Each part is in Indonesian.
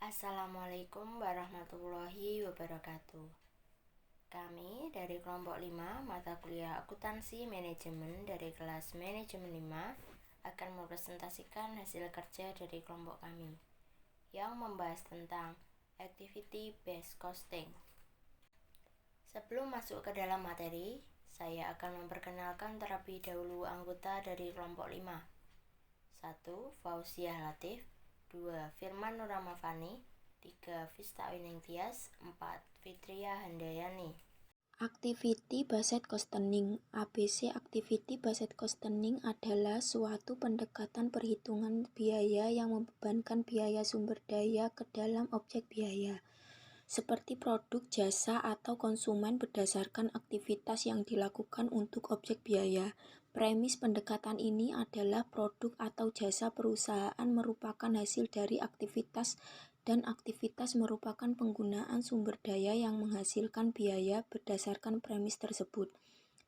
Assalamualaikum warahmatullahi wabarakatuh. Kami dari kelompok 5 mata kuliah akuntansi manajemen dari kelas manajemen 5 akan mempresentasikan hasil kerja dari kelompok kami yang membahas tentang activity based costing. Sebelum masuk ke dalam materi, saya akan memperkenalkan terlebih dahulu anggota dari kelompok 5. 1. Fauziah Latif. 2. Firman Nuramafani. 3. Vista Winingtyas. 4. Fitria Handayani. Activity Based Costing. ABC Activity Based Costing adalah suatu pendekatan perhitungan biaya yang membebankan biaya sumber daya ke dalam objek biaya, seperti produk, jasa, atau konsumen berdasarkan aktivitas yang dilakukan untuk objek biaya. Premis pendekatan ini adalah produk atau jasa perusahaan merupakan hasil dari aktivitas dan aktivitas merupakan penggunaan sumber daya yang menghasilkan biaya berdasarkan premis tersebut.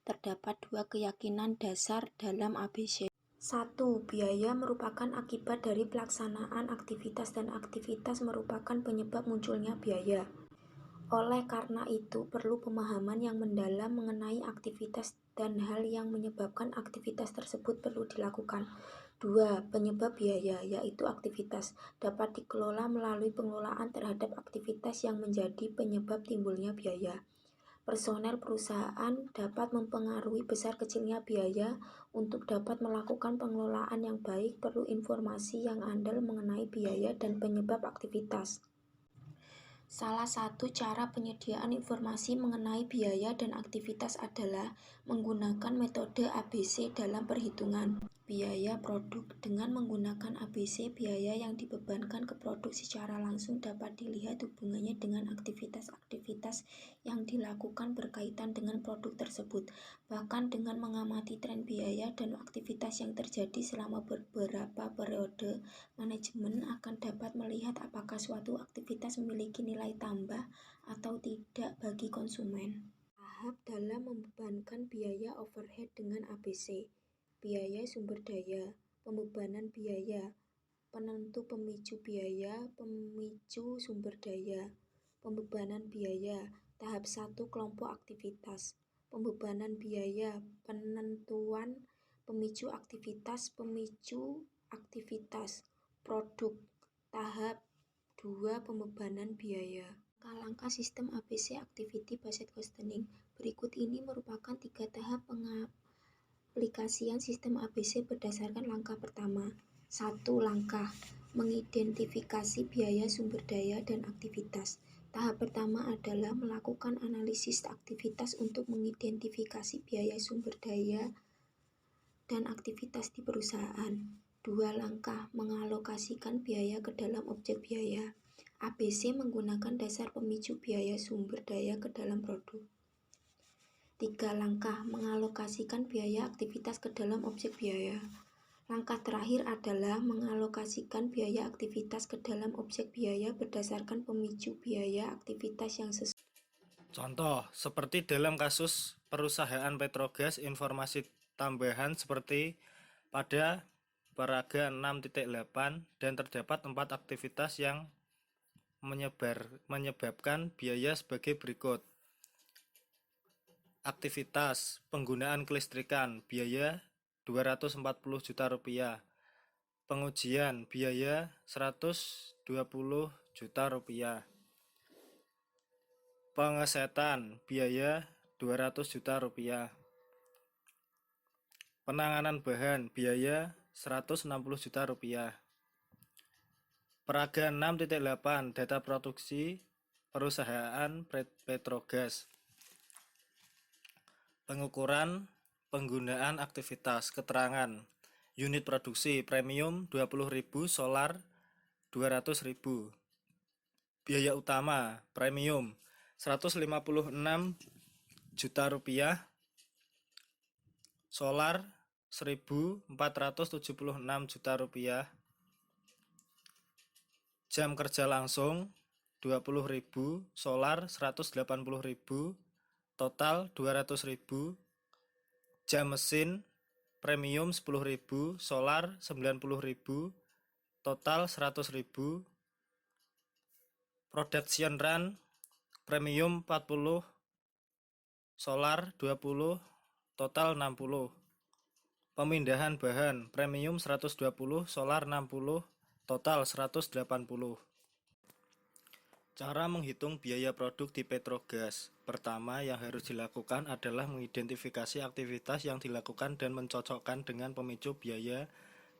Terdapat dua keyakinan dasar dalam ABC. 1. Biaya merupakan akibat dari pelaksanaan aktivitas dan aktivitas merupakan penyebab munculnya biaya. Oleh karena itu, perlu pemahaman yang mendalam mengenai aktivitas dan hal yang menyebabkan aktivitas tersebut perlu dilakukan. 2. Penyebab biaya, yaitu aktivitas, dapat dikelola melalui pengelolaan terhadap aktivitas yang menjadi penyebab timbulnya biaya. Personel perusahaan dapat mempengaruhi besar kecilnya biaya. Untuk dapat melakukan pengelolaan yang baik, perlu informasi yang andal mengenai biaya dan penyebab aktivitas. Salah satu cara penyediaan informasi mengenai biaya dan aktivitas adalah menggunakan metode ABC dalam perhitungan biaya produk. Dengan menggunakan ABC, biaya yang dibebankan ke produk secara langsung dapat dilihat hubungannya dengan aktivitas-aktivitas yang dilakukan berkaitan dengan produk tersebut. Bahkan dengan mengamati tren biaya dan aktivitas yang terjadi selama beberapa periode, manajemen akan dapat melihat apakah suatu aktivitas memiliki nilai tambah atau tidak bagi konsumen. Tahap dalam membebankan biaya overhead dengan ABC. Biaya sumber daya, pembebanan biaya, penentu pemicu biaya, pemicu sumber daya, pembebanan biaya, tahap 1 kelompok aktivitas, pembebanan biaya, penentuan pemicu aktivitas, produk, tahap 2 pembebanan biaya. Langkah-langkah sistem ABC Activity Based Costing. Berikut ini merupakan 3 tahap pengaplikasian sistem ABC berdasarkan langkah pertama. 1. Langkah mengidentifikasi biaya sumber daya dan aktivitas. Tahap pertama adalah melakukan analisis aktivitas untuk mengidentifikasi biaya sumber daya dan aktivitas di perusahaan. 2. Langkah mengalokasikan biaya ke dalam objek biaya. ABC menggunakan dasar pemicu biaya sumber daya ke dalam produk. 3. Langkah mengalokasikan biaya aktivitas ke dalam objek biaya. Langkah terakhir adalah mengalokasikan biaya aktivitas ke dalam objek biaya berdasarkan pemicu biaya aktivitas yang sesuai. Contoh, seperti dalam kasus perusahaan Petrogas, informasi tambahan seperti pada paraga 6.8 dan terdapat 4 aktivitas yang menyebabkan biaya sebagai berikut. Aktivitas penggunaan kelistrikan, biaya 240 juta rupiah. Pengujian, biaya 120 juta rupiah. Pengesetan, biaya 200 juta rupiah. Penanganan bahan, biaya 160 juta rupiah. Paraga 6.8 data produksi perusahaan Petrogas. Pengukuran penggunaan aktivitas, keterangan unit produksi premium 20.000, solar 200.000. Biaya utama premium 156 juta rupiah, solar 1.476 juta rupiah. Jam kerja langsung 20.000, solar 180.000, total 200.000. Jam mesin premium 10.000, solar 90.000, total 100.000. Production run premium 40, solar 20, total 60. Pemindahan bahan premium 120, solar 60, total 180. Cara menghitung biaya produk di Petrogas. Pertama yang harus dilakukan adalah mengidentifikasi aktivitas yang dilakukan dan mencocokkan dengan pemicu biaya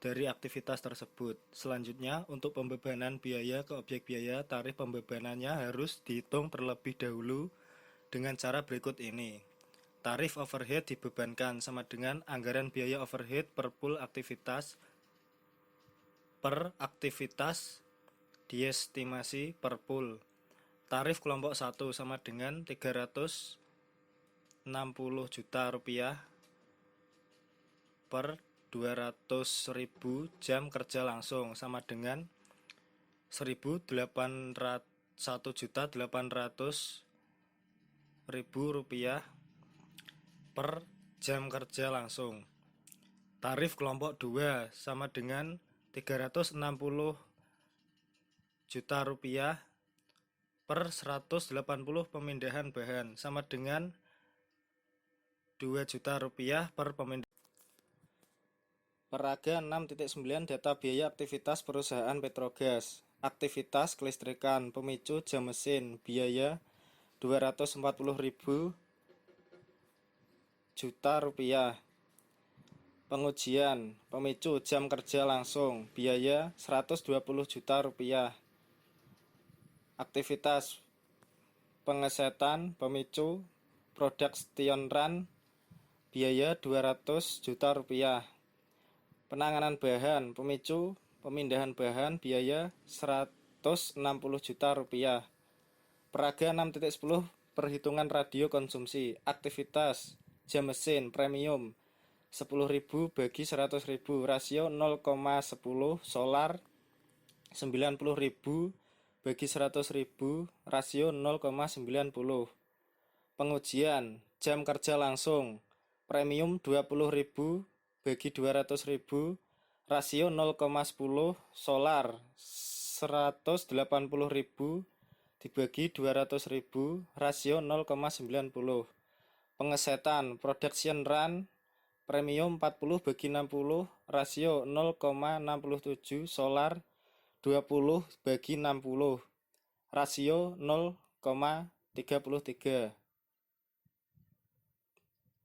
dari aktivitas tersebut. Selanjutnya, untuk pembebanan biaya ke objek biaya, tarif pembebanannya harus dihitung terlebih dahulu dengan cara berikut ini. Tarif overhead dibebankan sama dengan anggaran biaya overhead per pool aktivitas diestimasi per pool. Tarif kelompok 1 sama dengan 360 juta rupiah per 200.000 jam kerja langsung sama dengan 1.800.000 rupiah per jam kerja langsung. Tarif kelompok 2 sama dengan 360 juta rupiah per 180 pemindahan bahan sama dengan 2 juta rupiah per pemindahan. Peraga 6.9 data biaya aktivitas perusahaan Petrogas. Aktivitas kelistrikan, pemicu jam mesin, biaya 240.000 juta rupiah. Pengujian, pemicu jam kerja langsung, biaya 120 juta rupiah. Aktivitas pengesetan, pemicu, production run, biaya 200 juta rupiah. Penanganan bahan, pemicu, pemindahan bahan, biaya 160 juta rupiah. Peraga 6.10 perhitungan radio konsumsi. Aktivitas jam mesin premium 10.000 bagi 100.000, rasio 0,10. Solar 90.000 bagi 100.000, rasio 0,90. Pengujian jam kerja langsung premium 20.000 bagi 200.000, rasio 0,10. Solar 180.000 dibagi 200.000, rasio 0,90. Pengesetan production run premium 40 bagi 60, rasio 0,67. Solar 20 bagi 60, rasio 0,33.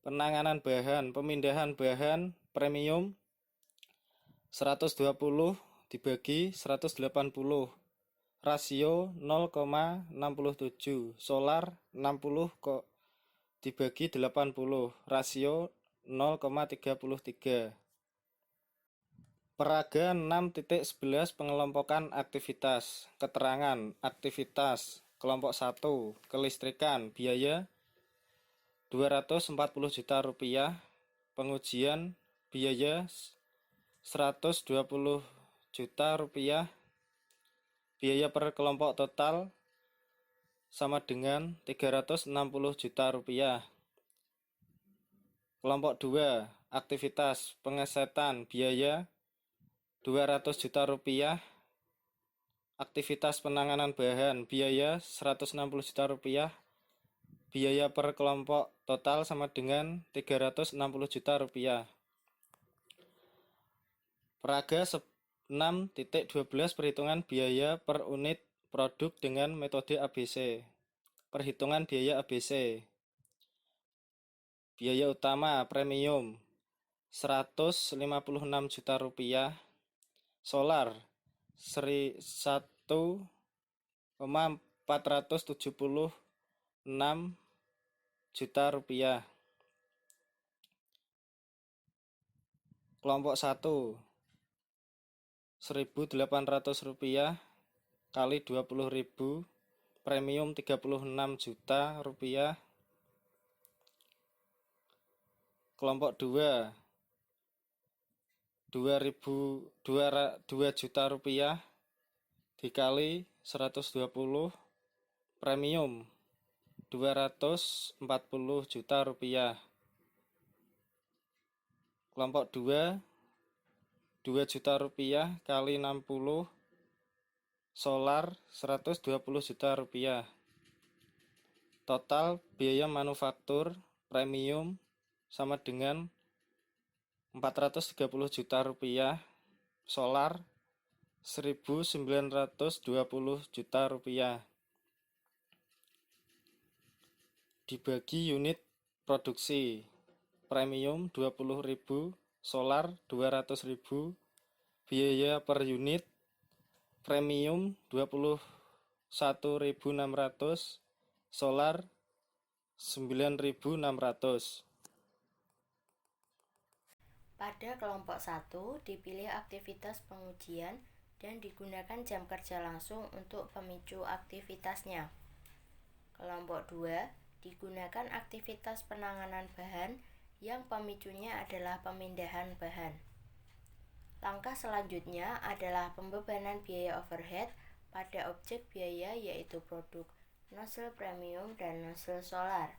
Penanganan bahan, pemindahan bahan premium 120 dibagi 180, rasio 0,67. Solar 60 dibagi 80, rasio 0,33. Peraga 6.11 pengelompokan aktivitas. Keterangan aktivitas kelompok 1 kelistrikan, biaya 240 juta rupiah. Pengujian biaya 120 juta rupiah. Biaya per kelompok total sama dengan 360 juta rupiah. Kelompok 2 aktivitas pengesetan, biaya 200 juta rupiah. Aktivitas penanganan bahan, biaya 160 juta rupiah. Biaya per kelompok total sama dengan 360 juta rupiah. Peraga 6.12 perhitungan biaya per unit produk dengan metode ABC. Perhitungan biaya ABC. Biaya utama premium 156 juta rupiah. Solar 1,476 juta rupiah. Kelompok 1 1.800 rupiah kali 20.000, premium 36 juta rupiah. Kelompok 2 2 juta rupiah dikali 120, premium 240 juta rupiah. Kelompok 2 2 juta rupiah kali 60, solar 120 juta rupiah. Total biaya manufaktur premium sama dengan 430 juta rupiah, solar 1.920 juta rupiah. Dibagi unit produksi, premium 20.000, solar 200.000, biaya per unit premium 21.600, solar 9.600. Pada kelompok 1 dipilih aktivitas pengujian dan digunakan jam kerja langsung untuk pemicu aktivitasnya. Kelompok 2 digunakan aktivitas penanganan bahan yang pemicunya adalah pemindahan bahan. Langkah selanjutnya adalah pembebanan biaya overhead pada objek biaya yaitu produk nozzle premium dan nozzle solar.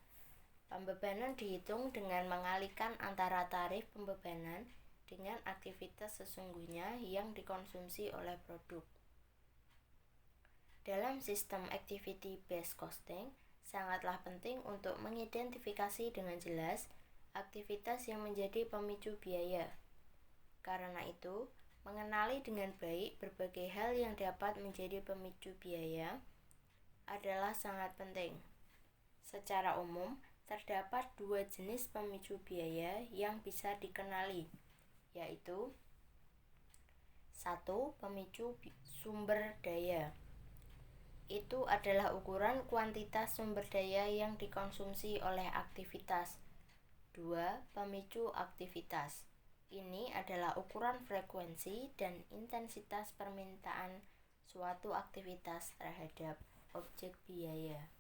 Pembebanan dihitung dengan mengalihkan antara tarif pembebanan dengan aktivitas sesungguhnya yang dikonsumsi oleh produk. Dalam sistem activity based costing, sangatlah penting untuk mengidentifikasi dengan jelas aktivitas yang menjadi pemicu biaya. Karena itu, mengenali dengan baik berbagai hal yang dapat menjadi pemicu biaya adalah sangat penting. Secara umum, terdapat dua jenis pemicu biaya yang bisa dikenali, yaitu 1. Pemicu sumber daya. Itu adalah ukuran kuantitas sumber daya yang dikonsumsi oleh aktivitas. 2. Pemicu aktivitas. Ini adalah ukuran frekuensi dan intensitas permintaan suatu aktivitas terhadap objek biaya.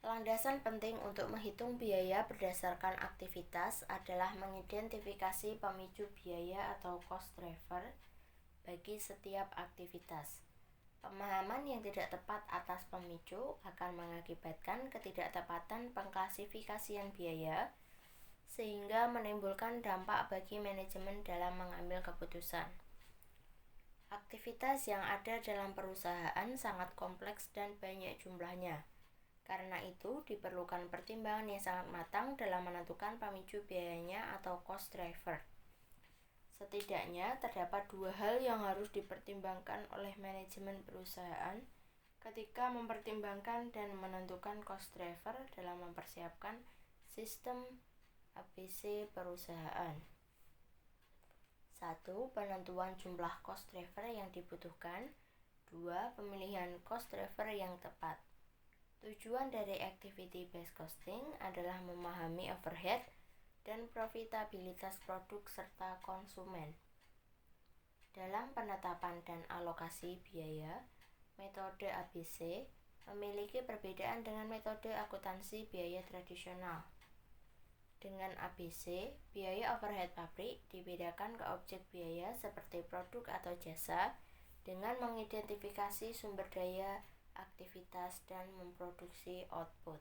Landasan penting untuk menghitung biaya berdasarkan aktivitas adalah mengidentifikasi pemicu biaya atau cost driver bagi setiap aktivitas. Pemahaman yang tidak tepat atas pemicu akan mengakibatkan ketidaktepatan pengklasifikasian biaya sehingga menimbulkan dampak bagi manajemen dalam mengambil keputusan. Aktivitas yang ada dalam perusahaan sangat kompleks dan banyak jumlahnya. Karena itu, diperlukan pertimbangan yang sangat matang dalam menentukan pemicu biayanya atau cost driver. Setidaknya, terdapat dua hal yang harus dipertimbangkan oleh manajemen perusahaan ketika mempertimbangkan dan menentukan cost driver dalam mempersiapkan sistem ABC perusahaan. 1. Penentuan jumlah cost driver yang dibutuhkan. 2. Pemilihan cost driver yang tepat. Tujuan dari activity based costing adalah memahami overhead dan profitabilitas produk serta konsumen. Dalam penetapan dan alokasi biaya, metode ABC memiliki perbedaan dengan metode akuntansi biaya tradisional. Dengan ABC, biaya overhead pabrik dibedakan ke objek biaya seperti produk atau jasa dengan mengidentifikasi sumber daya, aktivitas, dan memproduksi output.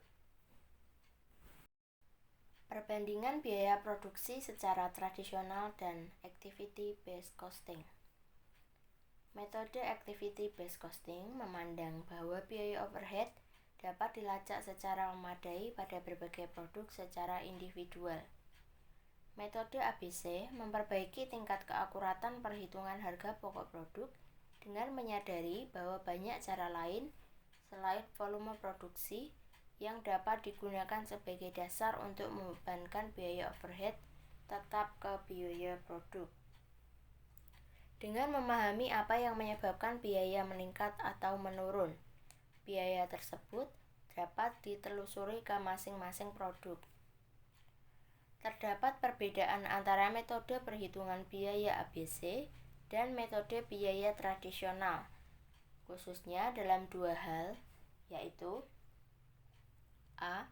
Perbandingan biaya produksi secara tradisional dan activity based costing. Metode activity based costing memandang bahwa biaya overhead dapat dilacak secara memadai pada berbagai produk secara individual. Metode ABC memperbaiki tingkat keakuratan perhitungan harga pokok produk dengan menyadari bahwa banyak cara lain selain volume produksi yang dapat digunakan sebagai dasar untuk membebankan biaya overhead tetap ke biaya produk. Dengan memahami apa yang menyebabkan biaya meningkat atau menurun, biaya tersebut dapat ditelusuri ke masing-masing produk. Terdapat perbedaan antara metode perhitungan biaya ABC dan metode biaya tradisional, khususnya dalam dua hal, yaitu A.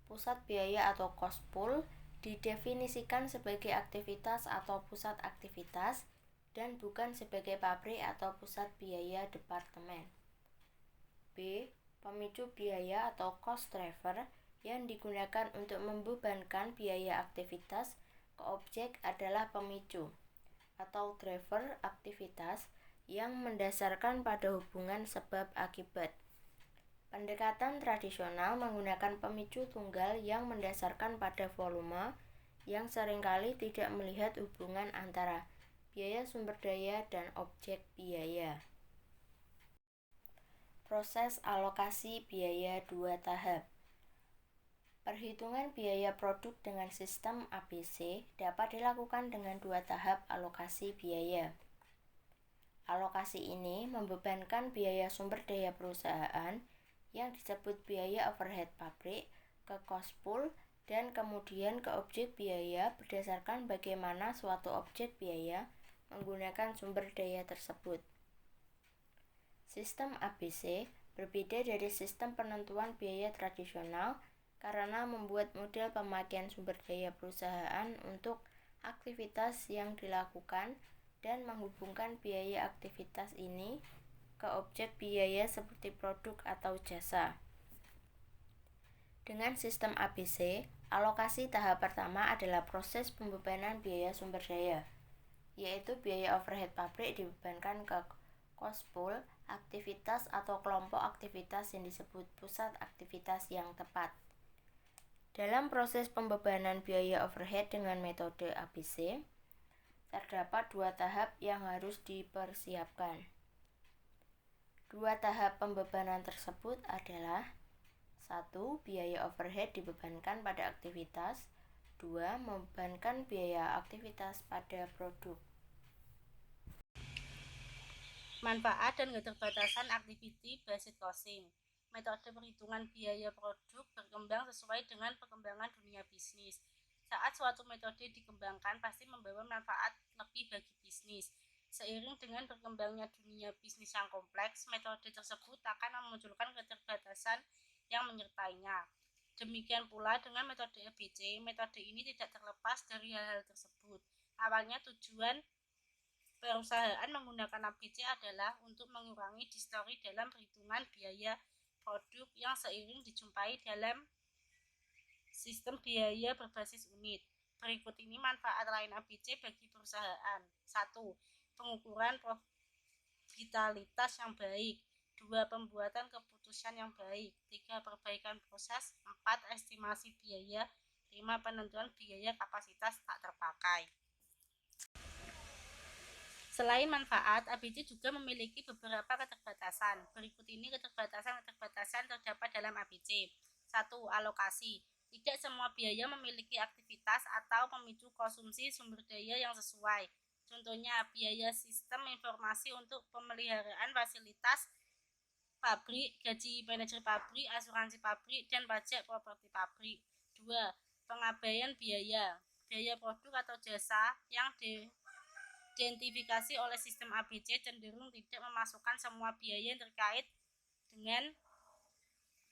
Pusat biaya atau cost pool didefinisikan sebagai aktivitas atau pusat aktivitas dan bukan sebagai pabrik atau pusat biaya departemen. B. Pemicu biaya atau cost driver yang digunakan untuk membebankan biaya aktivitas ke objek adalah pemicu atau driver aktivitas yang mendasarkan pada hubungan sebab akibat. Pendekatan tradisional menggunakan pemicu tunggal yang mendasarkan pada volume yang seringkali tidak melihat hubungan antara biaya sumber daya dan objek biaya. Proses alokasi biaya 2 tahap. Perhitungan biaya produk dengan sistem ABC dapat dilakukan dengan 2 tahap alokasi biaya. Alokasi ini membebankan biaya sumber daya perusahaan yang disebut biaya overhead pabrik ke cost pool dan kemudian ke objek biaya berdasarkan bagaimana suatu objek biaya menggunakan sumber daya tersebut. Sistem ABC berbeda dari sistem penentuan biaya tradisional karena membuat model pemakaian sumber daya perusahaan untuk aktivitas yang dilakukan dan menghubungkan biaya aktivitas ini ke objek biaya seperti produk atau jasa. Dengan sistem ABC, alokasi tahap pertama adalah proses pembebanan biaya sumber daya, yaitu biaya overhead pabrik dibebankan ke cost pool, aktivitas atau kelompok aktivitas yang disebut pusat aktivitas yang tepat. Dalam proses pembebanan biaya overhead dengan metode ABC, terdapat 2 tahap yang harus dipersiapkan. 2 tahap pembebanan tersebut adalah 1. Biaya overhead dibebankan pada aktivitas. 2. Membebankan biaya aktivitas pada produk. Manfaat dan keterbatasan activity based costing. Metode perhitungan biaya produk berkembang sesuai dengan perkembangan dunia bisnis. Saat suatu metode dikembangkan pasti membawa manfaat lebih bagi bisnis. Seiring dengan berkembangnya dunia bisnis yang kompleks, metode tersebut akan memunculkan keterbatasan yang menyertainya. Demikian pula dengan metode ABC, metode ini tidak terlepas dari hal-hal tersebut. Awalnya tujuan perusahaan menggunakan ABC adalah untuk mengurangi distorsi dalam perhitungan biaya produk yang seiring dijumpai dalam sistem biaya berbasis unit. Berikut ini manfaat lain ABC bagi perusahaan. 1. Pengukuran profitabilitas yang baik. 2. Pembuatan keputusan yang baik. 3. Perbaikan proses. 4. Estimasi biaya. 5. Penentuan biaya kapasitas tak terpakai. Selain manfaat, ABC juga memiliki beberapa keterbatasan. Berikut ini keterbatasan terdapat dalam ABC. 1. Alokasi. Tidak semua biaya memiliki aktivitas atau pemicu konsumsi sumber daya yang sesuai. Contohnya, biaya sistem informasi untuk pemeliharaan fasilitas pabrik, gaji manajer pabrik, asuransi pabrik, dan pajak properti pabrik. 2. Pengabaian biaya. Biaya produk atau jasa yang diidentifikasi oleh sistem ABC cenderung tidak memasukkan semua biaya yang terkait dengan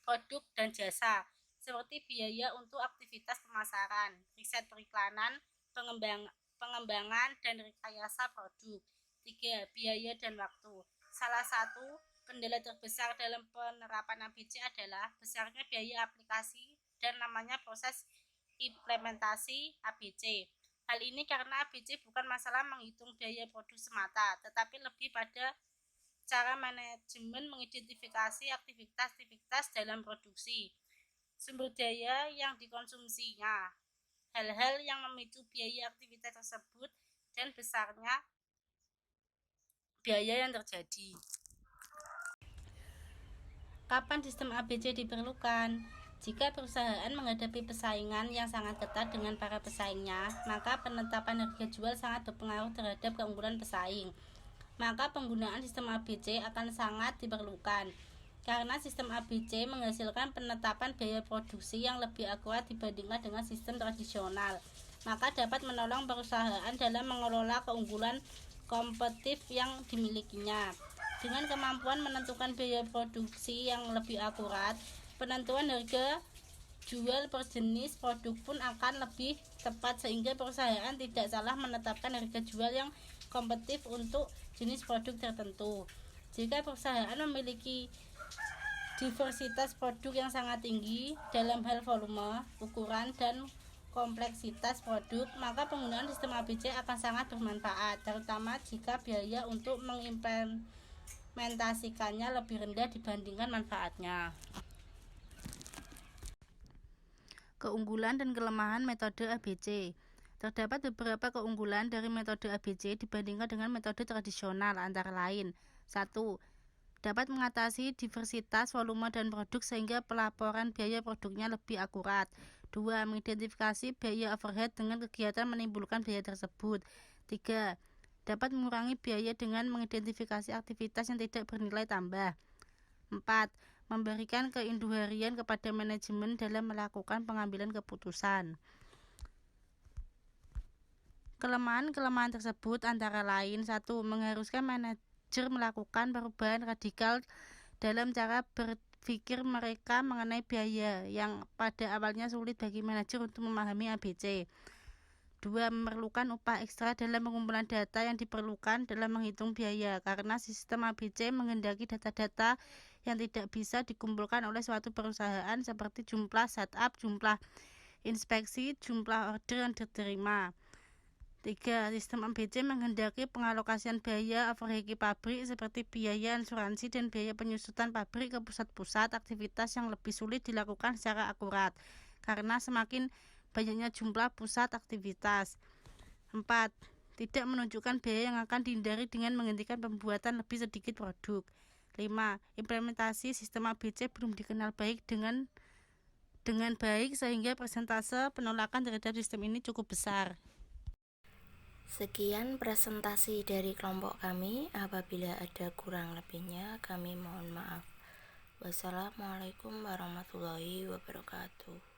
produk dan jasa, seperti biaya untuk aktivitas pemasaran, riset periklanan, pengembangan, dan rekayasa produk. 3. Biaya dan waktu. Salah satu kendala terbesar dalam penerapan ABC adalah besarnya biaya aplikasi dan namanya proses implementasi ABC. Hal ini karena ABC bukan masalah menghitung biaya produk semata, tetapi lebih pada cara manajemen mengidentifikasi aktivitas-aktivitas dalam produksi, sumber daya yang dikonsumsinya, hal-hal yang memicu biaya aktivitas tersebut, dan besarnya biaya yang terjadi. Kapan sistem ABC diperlukan? Jika perusahaan menghadapi persaingan yang sangat ketat dengan para pesaingnya, maka penetapan harga jual sangat berpengaruh terhadap keunggulan pesaing. Maka penggunaan sistem ABC akan sangat diperlukan, karena sistem ABC menghasilkan penetapan biaya produksi yang lebih akurat dibandingkan dengan sistem tradisional. Maka dapat menolong perusahaan dalam mengelola keunggulan kompetitif yang dimilikinya. Dengan kemampuan menentukan biaya produksi yang lebih akurat, penentuan harga jual per jenis produk pun akan lebih tepat sehingga perusahaan tidak salah menetapkan harga jual yang kompetitif untuk jenis produk tertentu. Jika perusahaan memiliki diversitas produk yang sangat tinggi dalam hal volume, ukuran, dan kompleksitas produk, maka penggunaan sistem ABC akan sangat bermanfaat, terutama jika biaya untuk mengimplementasikannya lebih rendah dibandingkan manfaatnya. Keunggulan dan kelemahan metode ABC. Terdapat beberapa keunggulan dari metode ABC dibandingkan dengan metode tradisional, antara lain: 1. Dapat mengatasi diversitas volume dan produk sehingga pelaporan biaya produknya lebih akurat. 2. Mengidentifikasi biaya overhead dengan kegiatan menimbulkan biaya tersebut. 3. Dapat mengurangi biaya dengan mengidentifikasi aktivitas yang tidak bernilai tambah. 4. Memberikan keinduharian kepada manajemen dalam melakukan pengambilan keputusan. Kelemahan-kelemahan tersebut antara lain: 1. Mengharuskan manajer melakukan perubahan radikal dalam cara berpikir mereka mengenai biaya, yang pada awalnya sulit bagi manajer untuk memahami ABC. 2. Memerlukan upah ekstra dalam pengumpulan data yang diperlukan dalam menghitung biaya, karena sistem ABC menghendaki data-data yang tidak bisa dikumpulkan oleh suatu perusahaan seperti jumlah setup, jumlah inspeksi, jumlah order yang diterima. 3. Sistem ABC menghendaki pengalokasian biaya overhead pabrik seperti biaya asuransi dan biaya penyusutan pabrik ke pusat-pusat aktivitas yang lebih sulit dilakukan secara akurat, karena semakin banyaknya jumlah pusat aktivitas. 4. Tidak menunjukkan biaya yang akan dihindari dengan menghentikan pembuatan lebih sedikit produk. 5. Implementasi sistem ABC belum dikenal baik dengan baik sehingga persentase penolakan terhadap sistem ini cukup besar. Sekian presentasi dari kelompok kami. Apabila ada kurang lebihnya, kami mohon maaf. Wassalamualaikum warahmatullahi wabarakatuh.